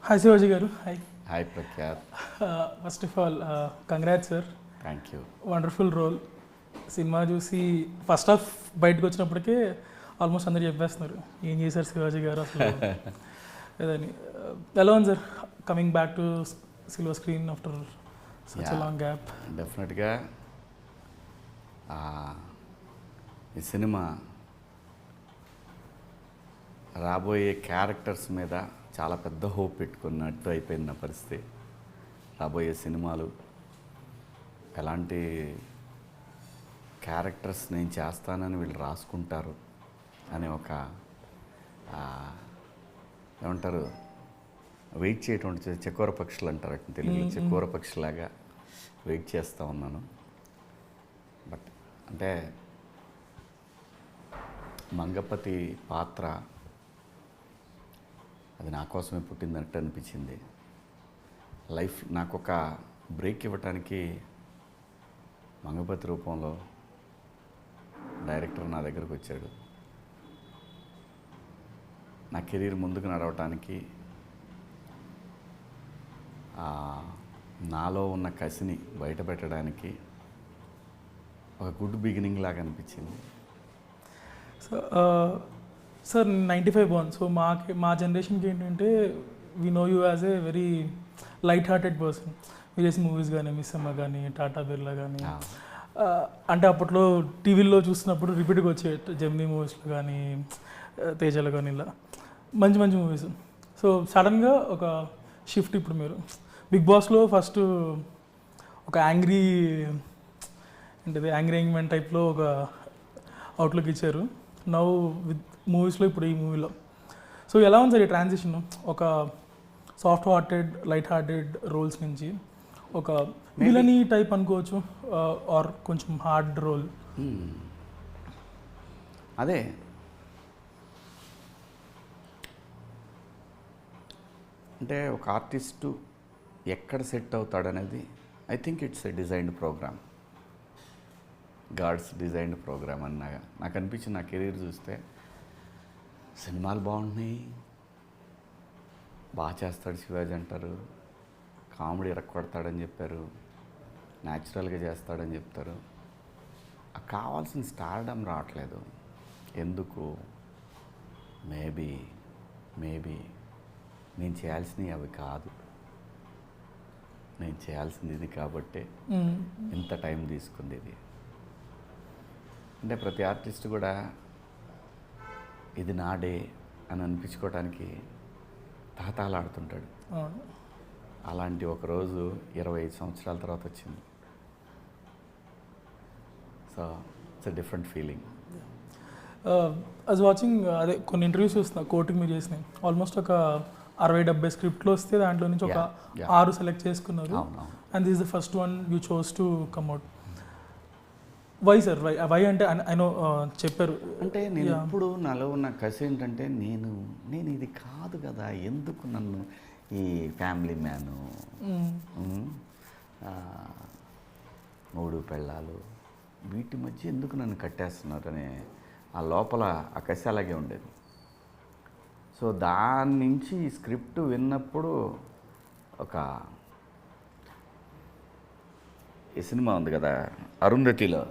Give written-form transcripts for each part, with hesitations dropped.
Hi Shivaji గారు. Hi. Hi Prakhyath. First of all congrats sir. Thank you. Wonderful role. Cinema చూసి first half బయటకు వచ్చినప్పటికే almost అందరు చెప్పేస్తున్నారు ఏం చేశారు శివాజీ గారు అసలు లేదని. ఎలా ఉంది sir coming back to silver screen after such a long gap? డెఫినెట్గా ఈ సినిమా రాబోయే క్యారెక్టర్స్ మీద చాలా పెద్ద హోప్ పెట్టుకున్నట్టు అయిపోయింది నా పరిస్థితి. రాబోయే సినిమాలు ఎలాంటి క్యారెక్టర్స్ నేను చేస్తానని వీళ్ళు రాసుకుంటారు అని ఒక ఏమంటారు వెయిట్ చేయటం ఉంటుంది. చకోర పక్షులు అంటారు తెలుగులో, చకోర పక్షిలాగా వెయిట్ చేస్తూ ఉన్నాను. బట్ అంటే మంగపతి పాత్ర అది నా కోసమే పుట్టిందన్నట్టు అనిపించింది. లైఫ్ నాకు ఒక బ్రేక్ ఇవ్వటానికి మంగపతి రూపంలో డైరెక్టర్ నా దగ్గరకు వచ్చాడు. నా కెరీర్ ముందుకు నడవటానికి నాలో ఉన్న కసిని బయట పెట్టడానికి ఒక గుడ్ బిగినింగ్ లాగా అనిపించింది. సార్ 95 బాన్. సో మా జనరేషన్కి ఏంటంటే we know you as a very light hearted person. మీరు చేసిన మూవీస్ కానీ మిస్ అమ్మ కానీ టాటా బిర్లా కానీ అంటే అప్పట్లో టీవీల్లో చూసినప్పుడు రిపీట్గా వచ్చే జెమినీ మూవీస్లో కానీ తేజలో కానీ ఇలా మంచి మంచి మూవీస్. సో సడన్గా ఒక షిఫ్ట్. ఇప్పుడు మీరు బిగ్ బాస్లో ఫస్ట్ ఒక యాంగ్రీ ఏంటిది యాంగ్రీమెంట్ టైప్లో ఒక అవుట్లుక్ ఇచ్చారు. నౌ విత్ మూవీస్లో ఇప్పుడు ఈ మూవీలో. సో ఎలా ఉంది సార్ ఈ ట్రాన్సిషన్? ఒక soft hearted light hearted roles నుంచి ఒక విలనీ టైప్ అనుకోవచ్చు ఆర్ కొంచెం హార్డ్ రోల్. అదే అంటే ఒక ఆర్టిస్టు ఎక్కడ సెట్ అవుతాడనేది I think it's a designed programme, God's designed programme అని నాకు అనిపించింది. నా కెరీర్ చూస్తే సినిమాలు బాగుంటున్నాయి, బాగా చేస్తాడు శివాజీ అంటారు, కామెడీ ఇరక్కొడతాడని చెప్పారు, న్యాచురల్గా చేస్తాడని చెప్తారు. కావాల్సిన స్టార్డమ్ రావట్లేదు. ఎందుకు? మేబీ నేను చేయాల్సినవి అవి కాదు, నేను చేయాల్సింది ఇది కాబట్టే ఇంత టైం తీసుకుంది ఇది. అంటే ప్రతి ఆర్టిస్ట్ కూడా ఇది నా డే అని అనిపించుకోవడానికి తహతహలాడుతుంటాడు. అలాంటి ఒకరోజు 25 సంవత్సరాల తర్వాత వచ్చింది. So it's a different feeling. As watching అదే కొన్ని ఇంటర్వ్యూస్ చూస్తున్నా కోటింగ్ మీరు చేసినాయి. ఆల్మోస్ట్ ఒక 60-70 స్క్రిప్ట్లు వస్తే దాంట్లో నుంచి ఒక 6 సెలెక్ట్ చేసుకున్నారు. And this the first one you chose to commit. Why sir? Why అంటే ఐ నో చెప్పారు. అంటే నేను ఇప్పుడు నాలో ఉన్న కసి ఏంటంటే నేను ఇది కాదు కదా, ఎందుకు నన్ను ఈ ఫ్యామిలీ మ్యాను 3 పెళ్ళాలు వీటి మధ్య ఎందుకు నన్ను కట్టేస్తున్నారు అనే ఆ లోపల ఆ కసి అలాగే ఉండేది. సో దాని నుంచి ఈ స్క్రిప్ట్ విన్నప్పుడు ఈ సినిమా ఉంది కదా అరుంధతిలో,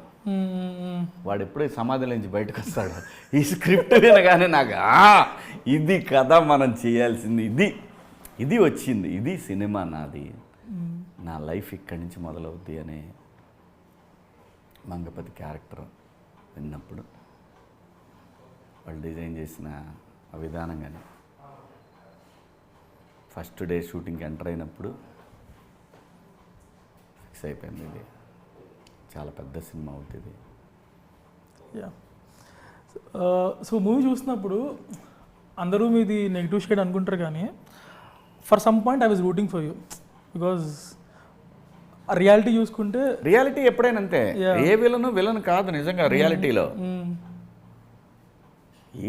వాడు ఎప్పుడూ సమాధి నుంచి బయటకు వస్తాడు. ఈ స్క్రిప్ట్ వినగానే నాకు ఇది కథ మనం చేయాల్సింది, ఇది వచ్చింది, ఇది సినిమా నాది, నా లైఫ్ ఇక్కడి నుంచి మొదలవుద్ది అనే మంగపతి క్యారెక్టర్ విన్నప్పుడు వాళ్ళు డిజైన్ చేసిన ఆ విధానం కానీ ఫస్ట్ డే షూటింగ్కి ఎంటర్ అయినప్పుడు ఫిక్స్ అయిపోయింది, ఇది చాలా పెద్ద సినిమా అవుతుంది. సో మూవీ చూసినప్పుడు అందరూ మీది నెగిటివ్ షేడ్ అనుకుంటారు, కానీ for some point I was rooting for you. Because reality చూసుకుంటే రియాలిటీ ఎప్పుడైనా అంతే. ఏ విలన్ కాదు నిజంగా రియాలిటీలో.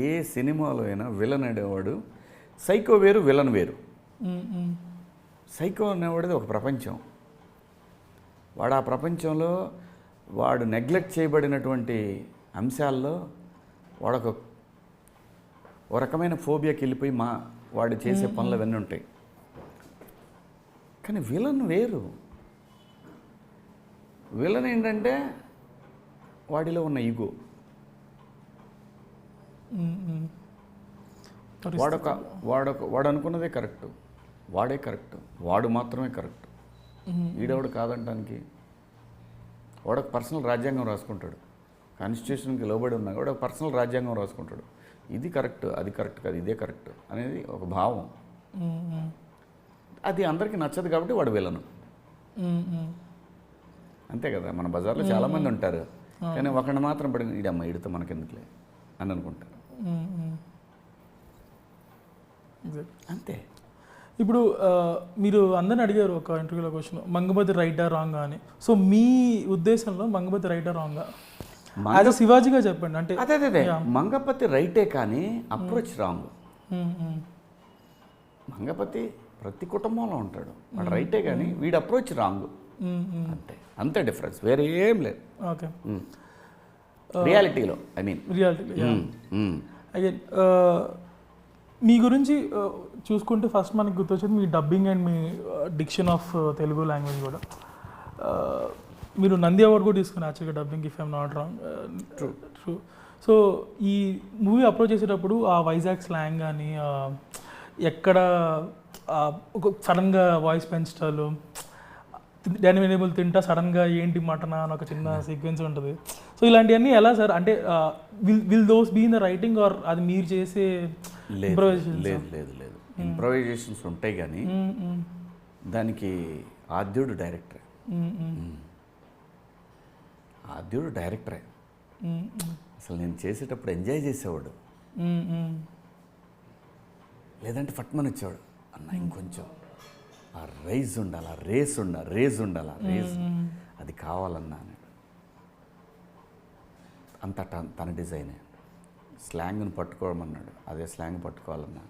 ఏ సినిమాలో అయినా విలన్ అనేవాడు సైకో వేరు, విలన్ వేరు. సైకో అనేవాడిది ఒక ప్రపంచం. వాడు ఆ ప్రపంచంలో వాడు నెగ్లెక్ట్ చేయబడినటువంటి అంశాల్లో వాడు ఒక రకమైన ఫోబియాకి వెళ్ళిపోయి వాడు చేసే పనులు అవన్నీ ఉంటాయి. కానీ విలన్ వేరు. విలన్ ఏంటంటే వాడిలో ఉన్న ఈగో. వాడు అనుకున్నదే కరెక్ట్, వాడే కరెక్ట్, వాడు మాత్రమే కరెక్ట్, ఈడవాడు కాదంటానికి. వాడు ఒక పర్సనల్ రాజ్యాంగం రాసుకుంటాడు, కాన్స్టిట్యూషన్కి లోబడి ఉన్నా కూడా ఒక పర్సనల్ రాజ్యాంగం రాసుకుంటాడు. ఇది కరెక్ట్, అది కరెక్ట్ కాదు, ఇదే కరెక్ట్ అనేది ఒక భావం. అది అందరికీ నచ్చదు కాబట్టి వాడు విలను. అంతే కదా, మన బజార్లో చాలామంది ఉంటారు, కానీ ఒకరిని మాత్రం పడి ఈడమ్మ ఈడితో మనకెందుకులే అని అనుకుంటారు. అంతే. ఇప్పుడు మీరు అందరిని అడిగారు ఒక ఇంటర్వ్యూలో క్వశ్చన్, మంగపతి రైటా రాంగా అని. సో మీ ఉద్దేశంలో మంగపతి రైటా రాంగా యాజ్ శివాజీగా చెప్పండి. అంటే అదే మంగపతి రైటే కానీ అప్రోచ్ రాంగ్. మంగపతి ప్రతి కుటుంబంలో ఉంటాడు, వాడు రైటే కానీ వీడు అప్రోచ్ రాంగ్. అంతే డిఫరెన్స్, వేరే ఏం లేదు. ఓకే, రియాలిటీలో ఐ మీన్ రియాలిటీలో. అగైన్ మీ గురించి చూసుకుంటే ఫస్ట్ మనకి గుర్తొచ్చేది మీ డబ్బింగ్ అండ్ మీ డిక్షన్ ఆఫ్ తెలుగు లాంగ్వేజ్ కూడా. మీరు నంది అవార్డు కూడా తీసుకున్నారు యాక్చువల్గా dubbing, if I'm not wrong. True. So ఈ మూవీ అప్రోచ్ చేసేటప్పుడు ఆ వైజాగ్ స్లాంగ్ కానీ ఎక్కడ ఒక సడన్గా వాయిస్ పెంచటాలు, డైనింగ్ టేబుల్ తింటా సడన్గా ఏంటి మటన్ అని ఒక చిన్న సీక్వెన్స్ ఉంటుంది. సో ఇలాంటివన్నీ ఎలా సార్, అంటే will those be in the writing or అది మీరు చేసే ఇంప్రొవైజేషన్? లేదు, ఇంప్రొవైజేషన్స్ ఉంటాయి కానీ దానికి ఆద్యుడు డైరెక్టరే. ఆద్యుడు డైరెక్టరే. అసలు నేను చేసేటప్పుడు ఎంజాయ్ చేసేవాడు, లేదంటే ఫట్మని వచ్చేవాడు, అన్న ఇంకొంచెం ఆ రైజ్ ఉండాలి, ఆ రేస్ ఉండాలి, ఆ రేస్ అది కావాలన్నా అన్నాడు. అంత తన డిజైనే. స్లాంగ్ని పట్టుకోమన్నాడు, అదే స్లాంగ్ పట్టుకోవాలన్నా.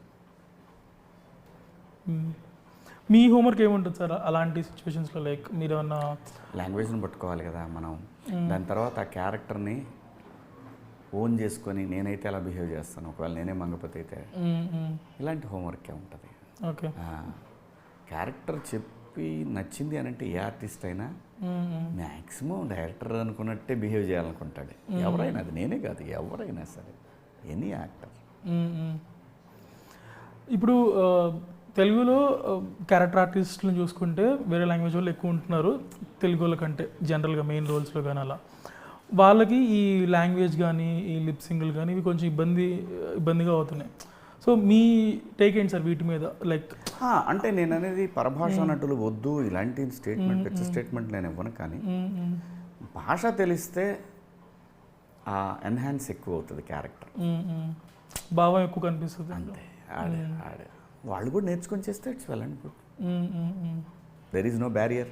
మీ హోంవర్క్ ఏముంటుంది సార్ అలాంటి సిచ్యువేషన్స్లో? లైక్ మీరు ఏమన్నా లాంగ్వేజ్ని పట్టుకోవాలి కదా మనం, దాని తర్వాత ఆ క్యారెక్టర్ని ఓన్ చేసుకొని నేనైతే ఎలా బిహేవ్ చేస్తాను, ఒకవేళ నేనే మంగపతి అయితే ఇలాంటి హోంవర్కే ఉంటుంది. ఓకే, క్యారెక్టర్ చెప్పి నచ్చింది అని అంటే ఏ ఆర్టిస్ట్ అయినా మ్యాక్సిమం డైరెక్టర్ అనుకున్నట్టే బిహేవ్ చేయాలనుకుంటాడు ఎవరైనా. అది నేనే కాదు, ఎవరైనా సరే, ఎనీ యాక్టర్. ఇప్పుడు తెలుగులో క్యారెక్టర్ ఆర్టిస్టులను చూసుకుంటే వేరే లాంగ్వేజ్ వాళ్ళు ఎక్కువ ఉంటున్నారు తెలుగు వాళ్ళ కంటే, జనరల్గా మెయిన్ రోల్స్లో కానీ. అలా వాళ్ళకి ఈ లాంగ్వేజ్ కానీ ఈ లిప్ సింగిల్ కానీ ఇవి కొంచెం ఇబ్బందిగా అవుతున్నాయి. సో మీ టేక్ ఏంటి సార్ వీటి మీద? లైక్ అంటే నేను అనేది పరభాషా నటులు వద్దు ఇలాంటి స్టేట్మెంట్ నేను ఇవ్వను, కానీ భాష తెలిస్తే ఆ ఎన్హాన్స్ ఎక్కువ అవుతుంది క్యారెక్టర్, భావం ఎక్కువ కనిపిస్తుంది. అంతే. ఆడే వాళ్ళు కూడా నేర్చుకొని చేస్తే it's well and good. There is no barrier.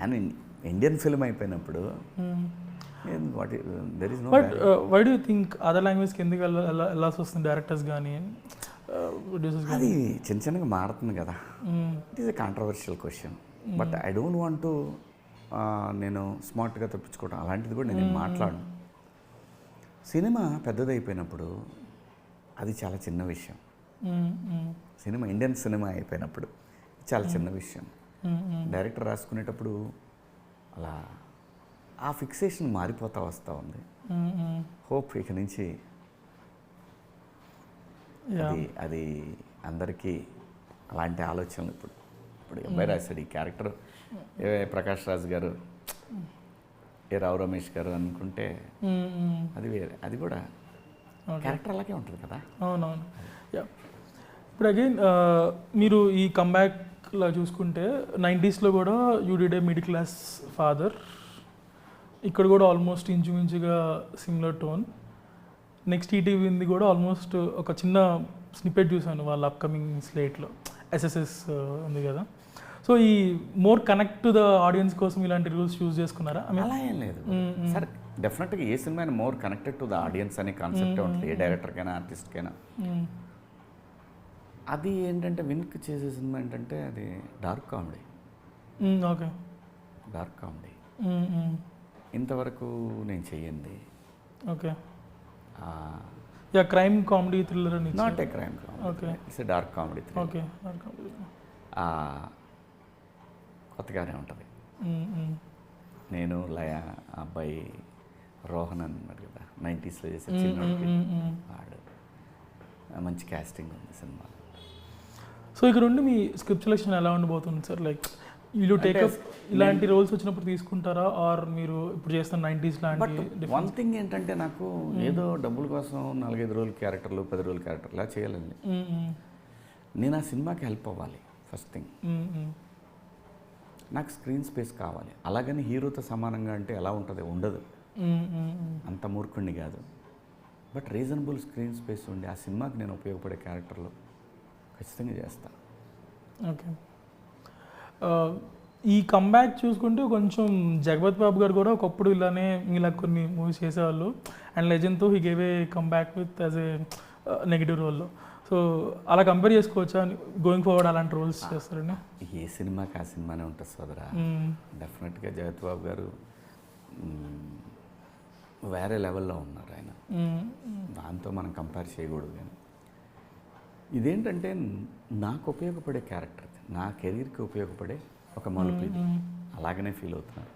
And Indian film అయిపోయినప్పుడు there is no. But why do think other లాంగ్వేజ్కి ఎందుకు వెళ్ళాల్సి వస్తుంది డైరెక్టర్స్ కానీ ప్రొడ్యూసర్స్ కానీ? అది చిన్నగా మారుతుంది కదా. It is a controversial question, but I don't want to నేను స్మార్ట్గా తప్పించుకోవడం అలాంటిది కూడా నేను మాట్లాడను. సినిమా పెద్దదైపోయినప్పుడు అది చాలా చిన్న విషయం. సినిమా ఇండియన్ సినిమా అయిపోయినప్పుడు చాలా చిన్న విషయం. డైరెక్టర్ రాసుకునేటప్పుడు అలా ఆ ఫిక్సేషన్ మారిపోతూ వస్తూ ఉంది. హోప్ ఇక నుంచి అది అందరికీ అలాంటి ఆలోచనలు. ఇప్పుడు అబ్బాయి రాశాడు ఈ క్యారెక్టర్, ఏ ప్రకాష్ రాజ్ గారు, ఏ రావు రమేష్ గారు అనుకుంటే అది వేరే, అది కూడా క్యారెక్టర్ అలాగే ఉంటుంది కదా. అవునవును. ఇప్పుడు అగైన్ మీరు ఈ కంబ్యాక్లా చూసుకుంటే 90sలో కూడా you did a middle class father, ఇక్కడ కూడా ఆల్మోస్ట్ ఇంచుమించుగా సిమిలర్ టోన్. నెక్స్ట్ ఈటీవీది కూడా ఆల్మోస్ట్ ఒక చిన్న స్నిప్పెట్ చూసాను వాళ్ళ అప్కమింగ్ స్లేట్లో, ఎస్ఎస్ఎస్ ఉంది కదా. సో ఈ more connect to the audience కోసం ఇలాంటి రూల్స్ చూస్ చేసుకున్నారా? అలా ఏం లేదు సార్, డెఫినెట్గా ఏ సినిమా అయినా more connected to the audience అనే కాన్సెప్టే ఉంటుంది, ఏ డైరెక్టర్కైనా ఆర్టిస్ట్కైనా. అది ఏంటంటే విన్క్ చేసే సినిమా ఏంటంటే అది dark comedy. Okay, dark comedy ఇంతవరకు నేను చెయ్యింది. Okay, yeah crime comedy thriller అని. Not a crime comedy, okay, it's a dark comedy. Okay, కొత్తగానే ఉంటుంది. నేను లయ, ఆ అబ్బాయి రోహన్ అన్నాడు కదా, 90sలో చేసే చిన్నోడికి, వాడు మంచి క్యాస్టింగ్ ఉంది సినిమాలో. సో ఇక్కడ ఉండి మీ స్క్రిప్ట్ సెలెక్షన్ ఎలా ఉండబోతుంది సార్? లైక్ వీళ్ళు టేకప్ ఇలాంటి రోల్స్ వచ్చినప్పుడు తీసుకుంటారా, ఆర్ మీరు ఇప్పుడు చేస్తున్న 90s బట్ లాంటి? వన్ థింగ్ ఏంటంటే, నాకు ఏదో డబ్బుల కోసం 4-5 రోజులు క్యారెక్టర్లు, 10 రోజులు క్యారెక్టర్లు ఇలా చేయాలండి. నేను ఆ సినిమాకి హెల్ప్ అవ్వాలి ఫస్ట్ థింగ్. నాకు స్క్రీన్ స్పేస్ కావాలి. అలాగని హీరోతో సమానంగా అంటే ఎలా ఉంటుంది? ఉండదు. అంత మూర్ఖుణ్ణి కాదు. బట్ రీజనబుల్ స్క్రీన్ స్పేస్ ఉండి ఆ సినిమాకి నేను ఉపయోగపడే క్యారెక్టర్లు ఖచ్చితంగా చేస్తాను. ఓకే. ఈ కంబ్యాక్ చూసుకుంటే కొంచెం జగపతి బాబు గారు కూడా ఒకప్పుడు ఇలానే ఇలా కొన్ని మూవీస్ చేసేవాళ్ళు, అండ్ లెజెండ్తో he gave a comeback with as a negative రోల్లో. సో అలా కంపేర్ చేసుకోవచ్చా గోయింగ్ ఫార్వర్డ్ అలాంటి రోల్స్ చేస్తారని? ఏ సినిమాకి ఆ సినిమానే ఉంటుంది సోదరా. డెఫినెట్గా జగపతి బాబు గారు వేరే లెవెల్లో ఉన్నారు ఆయన. దాంతో మనం కంపేర్ చేయకూడదు. కానీ ఇదేంటంటే నాకు ఉపయోగపడే క్యారెక్టర్, నా కెరీర్కి ఉపయోగపడే ఒక మలుపు ఇది. అలాగనే ఫీల్ అవుతున్నారు.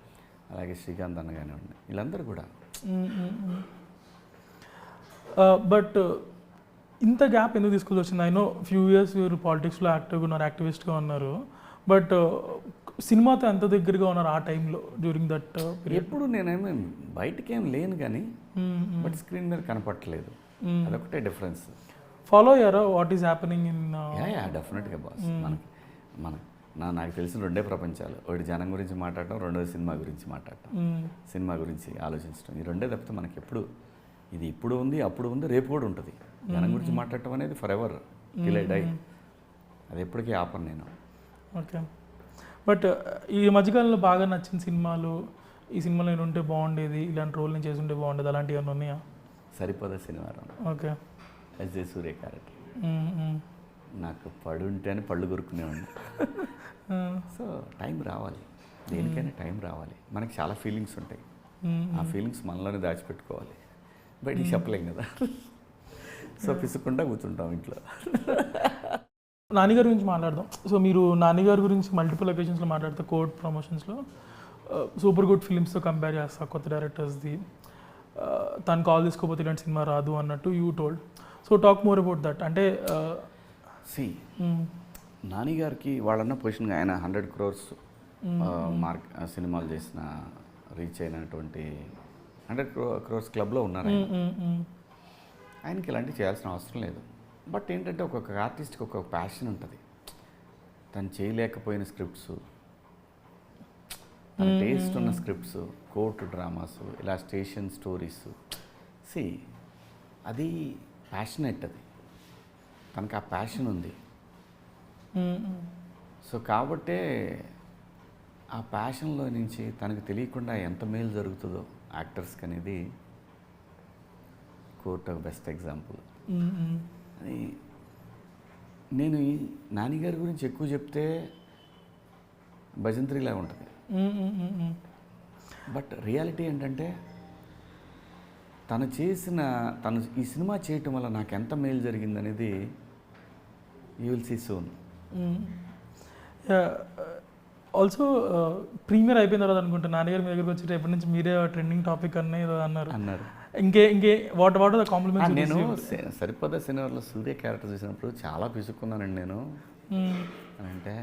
అలాగే శ్రీకాంత్ అన్న కానివ్వండి, వీళ్ళందరూ కూడా. బట్ ఇంత గ్యాప్ ఎందుకు తీసుకొని వచ్చింది? ఐ నో ఫ్యూ ఇయర్స్ మీరు పాలిటిక్స్లో యాక్టివ్గా ఉన్నారు, యాక్టివిస్ట్గా ఉన్నారు, బట్ సినిమాతో ఎంత దగ్గరగా ఉన్నారు ఆ టైంలో డ్యూరింగ్ దట్ పీరియడ్? ఎప్పుడు నేనేమీ బయటకేం లేను కానీ బట్ స్క్రీన్ మీద కనపట్టలేదు. అదొకటే డిఫరెన్స్. ఫాలో అయ్యారా వాట్ ఈస్ హ్యాపెనింగ్ ఇన్? డెఫినెట్గా బాస్. నాకు తెలిసిన 2 ప్రపంచాలు. ఒకటి జనం గురించి మాట్లాడటం, రెండోది సినిమా గురించి మాట్లాడటం, సినిమా గురించి ఆలోచించడం. ఈ 2 తప్పితే మనకి ఎప్పుడు ఇది ఇప్పుడు ఉంది, అప్పుడు ఉంది, రేపు కూడా ఉంటుంది. జనం గురించి మాట్లాడటం అనేది forever till I die. అది ఎప్పటికీ ఆపను నేను. ఓకే. బట్ ఈ మధ్యకాలంలో బాగా నచ్చిన సినిమాలు, ఈ సినిమాలో నేను ఉంటే బాగుండేది, ఇలాంటి రోల్ నేను చేసి ఉంటే బాగుండేది, అలాంటివి ఏమైనా ఉన్నాయా? సరిపోదా శనివారం. ఓకే. ఎస్ జే సూర్య క్యారెక్టర్ నాకు పడుంటేనే పళ్ళు కొరుకునేవాడిని. సో టైం రావాలి, దేనికైనా టైం రావాలి. మనకి చాలా ఫీలింగ్స్ ఉంటాయి. ఆ ఫీలింగ్స్ మనలోనే దాచిపెట్టుకోవాలి, బయటికి చెప్పలేం కదా. సో పిసుకుంటా కూర్చుంటాం ఇంట్లో. నాన్నగారి గురించి మాట్లాడదాం. సో మీరు నాన్నగారి గురించి మల్టిపుల్ ఒకేషన్స్లో మాట్లాడితే కోర్ట్ ప్రమోషన్స్లో సూపర్ గుడ్ ఫిలిమ్స్తో కంపేర్ చేస్తా కొత్త డైరెక్టర్స్ది. తను కాల్ తీసుకోపోతే ఇలాంటి సినిమా రాదు అన్నట్టు you told. So talk more about that. అంటే నానిగారికి వాళ్ళన్న పొజిషన్, ఆయన 100 crores మార్క్ సినిమాలు చేసిన రీచ్ అయినటువంటి 100 crores క్లబ్లో ఉన్నారు. ఆయనకి ఇలాంటివి చేయాల్సిన అవసరం లేదు. బట్ ఏంటంటే ఒక్కొక్క ఆర్టిస్ట్కి ఒక్కొక్క ప్యాషన్ ఉంటుంది. తను చేయలేకపోయిన స్క్రిప్ట్స్, తన టేస్ట్ ఉన్న స్క్రిప్ట్స్, కోర్టు డ్రామాస్, ఇలా స్టేషన్ స్టోరీస్, అది ప్యాషనెట్. అది తనకు ఆ ప్యాషన్ ఉంది. సో కాబట్టే ఆ ప్యాషన్లో నుంచి తనకు తెలియకుండా ఎంత మేలు జరుగుతుందో యాక్టర్స్కి అనేది కోర్ట్ ఒక బెస్ట్ ఎగ్జాంపుల్. అది నేను ఈ నాన్నగారి గురించి ఎక్కువ చెప్తే భజంత్రిలా ఉంటుంది. బట్ రియాలిటీ ఏంటంటే తను ఈ సినిమా చేయటం వల్ల నాకు ఎంత మేలు జరిగిందనేది you will see soon. Also premiere అయిపోయిన తర్వాత అనుకుంటా నాన్నగారు మీ దగ్గరికి వచ్చి ఎప్పటి నుంచి మీరే ట్రెండింగ్ టాపిక్ అన్నారు. ఇంకే వాట్ ద కాంప్లిమెంట్స్? నేను సరిపోదా శనివారంలో సూర్య క్యారెక్టర్ చూసినప్పుడు చాలా పిసుక్కున్నానండి నేను. అని అంటే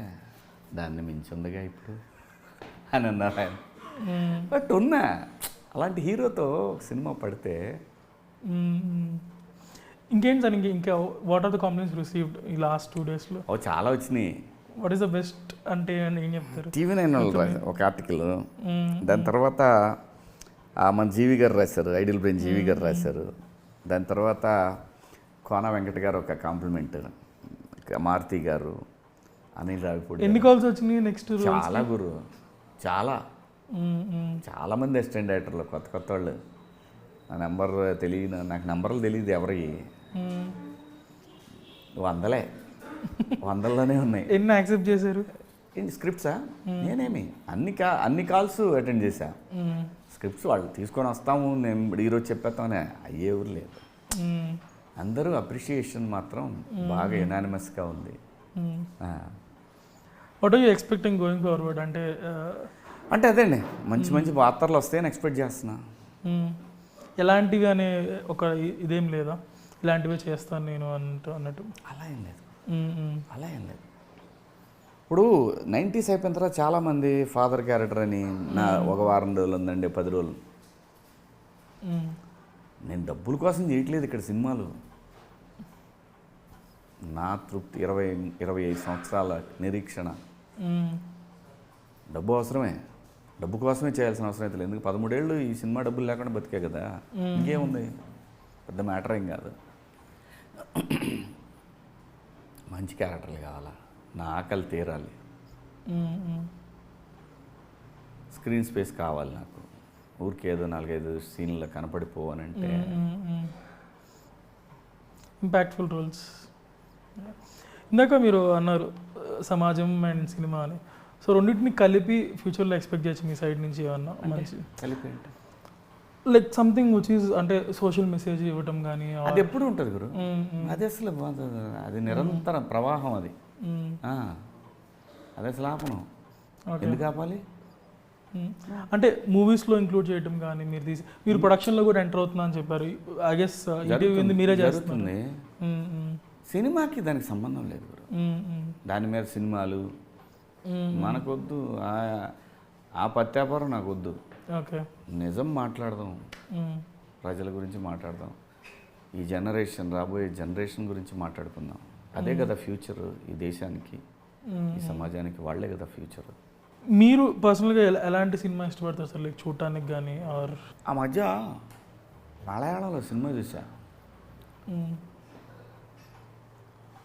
దాన్ని మించి ఉందిగా ఇప్పుడు అని అన్నారు ఆయన. బట్ అలాంటి హీరోతో సినిమా పడితే ఇంకేంటి సార్? ఇంకా what are the compliments received ఈ లాస్ట్ 2 daysలో? చాలా వచ్చినాయి. వాట్ ఈస్ ద బెస్ట్ అంటే ఏం చెప్తారు? TV9 ఒక ఆర్టికల్, దాని తర్వాత మన జీవి గారు రాశారు, ఐడియల్ బ్రెయిన్ జీవి గారు రాశారు. దాని తర్వాత కోన వెంకట గారు ఒక కాంప్లిమెంట్, మారుతి గారు, అనిల్ రావిపూడి. ఎన్ని కాల్స్ వచ్చినాయి నెక్స్ట్? చాలా గురు, చాలామంది అసిస్టెంట్ డైరెక్టర్లు కొత్త వాళ్ళు. నా నెంబర్ తెలియదు, నాకు నెంబర్లు తెలియదు ఎవరి, వందల్లోనే ఉన్నాయి. ఎన్ని యాక్సెప్ట్ చేశారు? ఏంటి స్క్రిప్ట్సా? నేనేమి అన్ని కాల్స్ అటెండ్ చేశా. స్క్రిప్ట్స్ వాళ్ళు తీసుకొని వస్తాము, నేను ఈరోజు చెప్పేస్తామనే అయ్యే ఊరు లేదు. అందరూ అప్రిషియేషన్ మాత్రం బాగా యునానిమస్గా ఉంది. What are you expecting going forward అంటే అంటే అదేండి మంచి మంచి పాత్రలు వస్తాయని ఎక్స్పెక్ట్ చేస్తున్నా. ఎలాంటివి అనే ఒక ఇదేం లేదా, ఇలాంటివే చేస్తాను నేను అన్నట్టు? అలా ఏం లేదు, అలా ఏం లేదు. ఇప్పుడు 90s అయిపోయిన తర్వాత చాలామంది ఫాదర్ క్యారెక్టర్ అని నా ఒక వారం రోజులు ఉందండి, 10 రోజులు. నేను డబ్బుల కోసం చేయట్లేదు ఇక్కడ సినిమాలు. నా తృప్తి 20-25 సంవత్సరాల నిరీక్షణ. డబ్బు అవసరమే, డబ్బు కోసమే చేయాల్సిన అవసరం అయితే లేదు. ఎందుకు 13 ఏళ్ళు ఈ సినిమా డబ్బులు లేకుండా బతికే కదా, ఇంకేముంది, పెద్ద మ్యాటర్ ఏం కాదు. మంచి క్యారెక్టర్లు కావాలా, నా ఆకలి తీరాలి, స్క్రీన్ స్పేస్ కావాలి నాకు. ఊరికి ఏదో 4-5 సీన్లో కనపడిపోవనంటే ఇంపాక్ట్ఫుల్ రోల్స్. ఇందాక మీరు అన్నారు సమాజం అండ్ సినిమా అని, సో రెండింటిని కలిపి ఫ్యూచర్లో ఎక్స్పెక్ట్ చేయొచ్చు మీ సైడ్ నుంచి ఏమన్నా మంచి కలిపి అంటే లైక్ సంథింగ్ విచ్ ఈజ్ అంటే సోషల్ మెసేజ్ ఇవ్వటం కానీ? అది ఎప్పుడు ఉంటుంది గురు, అది అసలు అది నిరంతర ప్రవాహం. అది అది అసలు ఆపను. ఎందుకు ఆపాలి? అంటే మూవీస్లో ఇంక్లూడ్ చేయడం కానీ, మీరు ప్రొడక్షన్లో కూడా ఎంటర్ అవుతున్నా అని చెప్పారు. ఐ గెస్ మీరే చేస్తుంది. సినిమాకి దానికి సంబంధం లేదు గురు, దాని మీద సినిమాలు మనకొద్దు, ఆ పత్యాపారం నాకు వద్దు. ఓకే, నిజం మాట్లాడదాం, ప్రజల గురించి మాట్లాడదాం, ఈ జనరేషన్, రాబోయే జనరేషన్ గురించి మాట్లాడుకుందాం. అదే కదా ఫ్యూచర్ ఈ దేశానికి, ఈ సమాజానికి, వాళ్ళే కదా ఫ్యూచర్. మీరు పర్సనల్గా ఎలాంటి సినిమా ఇష్టపడతారు సార్, లైక్ చూడటానికి కానీ? ఆర్ ఆ మధ్య మలయాళంలో సినిమా చూసా,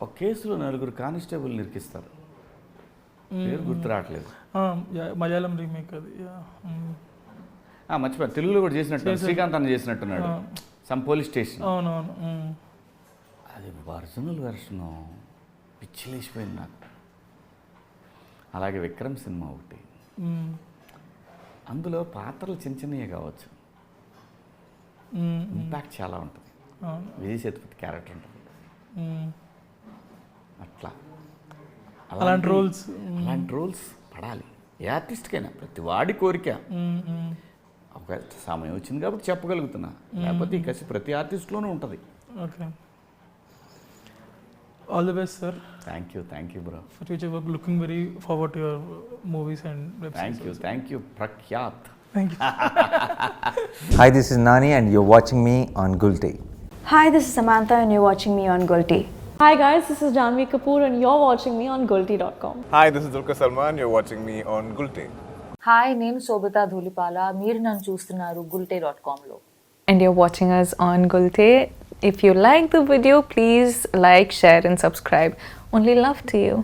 ఒక కేసులో 4 కానిస్టేబుల్ నిరికిస్తారు, పేరు గుర్తు రావట్లేదు. మలయాళం రీమేక్ అది. మర్చిపోయాను, తెలుగులో కూడా చేసినట్టు, శ్రీకాంత్ అన్న చేసినట్టున్నాడు, సమ్ పోలీస్ స్టేషన్. అవునవును, అది ఒరిజినల్ వెర్షను, పిచ్చిలేసిపోయింది నాకు. అలాగే విక్రమ్ సినిమా ఒకటి, అందులో పాత్రలు చిన్నవే కావచ్చు, ఇంపాక్ట్ చాలా ఉంటుంది. విజయ్ సేతుపతి క్యారెక్టర్ ఉంటుంది, అట్లా అలాంటి రోల్స్ పడాలి ఏ ఆర్టిస్ట్కైనా. ప్రతి వాడి కోరిక. ఒక సమయం వచ్చింది కాబట్టి చెప్పగలుగుతున్నా, లేకపోతే ఈ కసి ప్రతి ఆర్టిస్ట్లోనూ ఉంటుంది. Okay, all the best sir. Thank you bro. For future work, looking very forward to your movies and web series. Thank you Prakhyath. Thank you. Hi, this is Nani and you're watching me on Gulti. Hi, this is Samantha and you're watching me on Gulti. Hi guys, this is Janvi Kapoor and you're watching me on Gulti.com. Hi, this is Dulquer Salman. You're watching me on Gulti. Hi, నేను శోభితా ధూళిపాల. మీరు నన్ను చూస్తున్నారు gulti.com-లో. And you're watching us on Gulti. If you like the video, please like, share and subscribe. Only love to you.